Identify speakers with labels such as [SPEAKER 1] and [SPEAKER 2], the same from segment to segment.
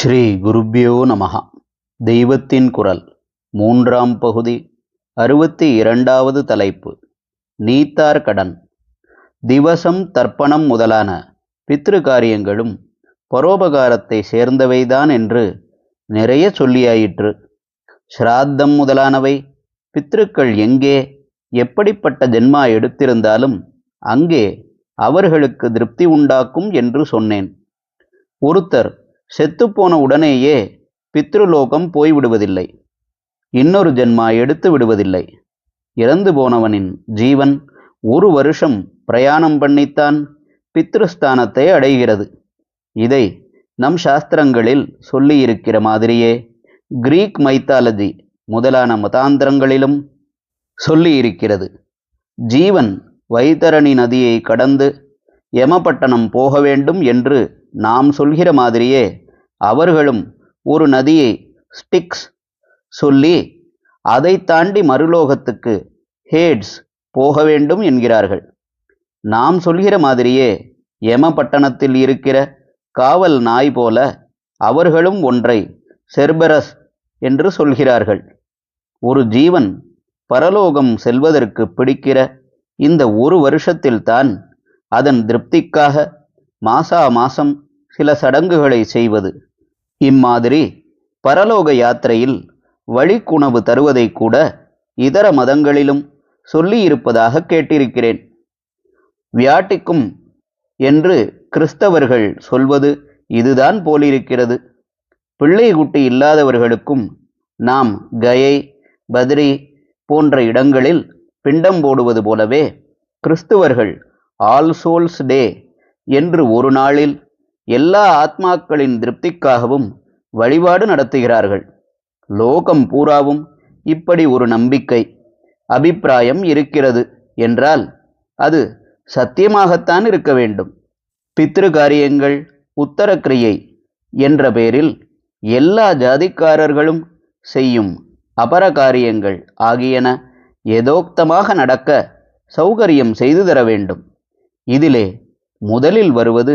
[SPEAKER 1] ஸ்ரீ குருப்யோ நமஹ. தெய்வத்தின் குரல் மூன்றாம் பகுதி 62வது தலைப்பு. நீத்தார் கடன். திவசம் தர்ப்பணம் முதலான பித்ரு காரியங்களும் பரோபகாரத்தை சேர்ந்தவைதான் என்று நிறைய சொல்லியாயிற்று. ஸ்ராத்தம் முதலானவை பித்ருக்கள் எங்கே எப்படிப்பட்ட ஜென்மா எடுத்திருந்தாலும் அங்கே அவர்களுக்கு திருப்தி உண்டாக்கும் என்று சொன்னேன். ஒருத்தர் செத்துப்போன உடனேயே பித்ருலோகம் போய்விடுவதில்லை, இன்னொரு ஜென்மா எடுத்து விடுவதில்லை. இறந்து போனவனின் ஜீவன் 1 வருஷம் பிரயாணம் பண்ணித்தான் பித்ருஸ்தானத்தை அடைகிறது. இதை நம் சாஸ்திரங்களில் சொல்லியிருக்கிற மாதிரியே கிரீக் மைத்தாலஜி முதலான மதாந்திரங்களிலும் சொல்லியிருக்கிறது. ஜீவன் வைதரணி நதியை கடந்து யமபட்டணம் போக வேண்டும் என்று நாம் சொல்கிற மாதிரியே அவர்களும் ஒரு நதியை ஸ்டிக்ஸ் சொல்லி அதை தாண்டி மறுலோகத்துக்கு ஹேட்ஸ் போக வேண்டும் என்கிறார்கள். நாம் சொல்கிற மாதிரியே யமபட்டணத்தில் இருக்கிற காவல் நாய் போல அவர்களும் ஒன்றை செர்பரஸ் என்று சொல்கிறார்கள். ஒரு ஜீவன் பரலோகம் செல்வதற்கு பிடிக்கிற இந்த 1 வருஷத்தில்தான் அதன் திருப்திக்காக மாசா மாசம் சில சடங்குகளை செய்வது. இம்மாதிரி பரலோக யாத்திரையில் வழிக்குணவு தருவதை கூட இதர மதங்களிலும் சொல்லியிருப்பதாக கேட்டிருக்கிறேன். வியாட்டிக்கும் என்று கிறிஸ்தவர்கள் சொல்வது இதுதான் போலிருக்கிறது. பிள்ளை குட்டி இல்லாதவர்களுக்கும் நாம் கயை பத்ரி போன்ற இடங்களில் பிண்டம் போடுவது போலவே கிறிஸ்துவர்கள் ஆல் சோல்ஸ் டே என்று ஒரு நாளில் எல்லா ஆத்மாக்களின் திருப்திக்காகவும் வழிபாடு நடத்துகிறார்கள். லோகம் பூராவும் இப்படி ஒரு நம்பிக்கை அபிப்பிராயம் இருக்கிறது என்றால் அது சத்தியமாகத்தான் இருக்க வேண்டும். பித்ரு காரியங்கள் உத்தரக்கிரியை என்ற பெயரில் எல்லா ஜாதிக்காரர்களும் செய்யும் அபர காரியங்கள் ஆகியன ஏதோக்தமாக நடக்க சௌகரியம் செய்து தர வேண்டும். இதிலே முதலில் வருவது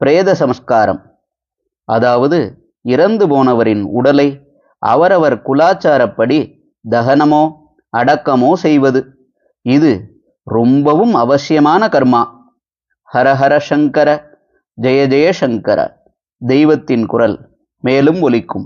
[SPEAKER 1] பிரேத சம்ஸ்காரம், அதாவது இறந்து போனவரின் உடலை அவரவர் குலாச்சாரப்படி தகனமோ அடக்கமோ செய்வது. இது ரொம்பவும் அவசியமான கர்மா. ஹரஹர சங்கர, ஜெய ஜெய சங்கர. தெய்வத்தின் குரல் மேலும் ஒலிக்கும்.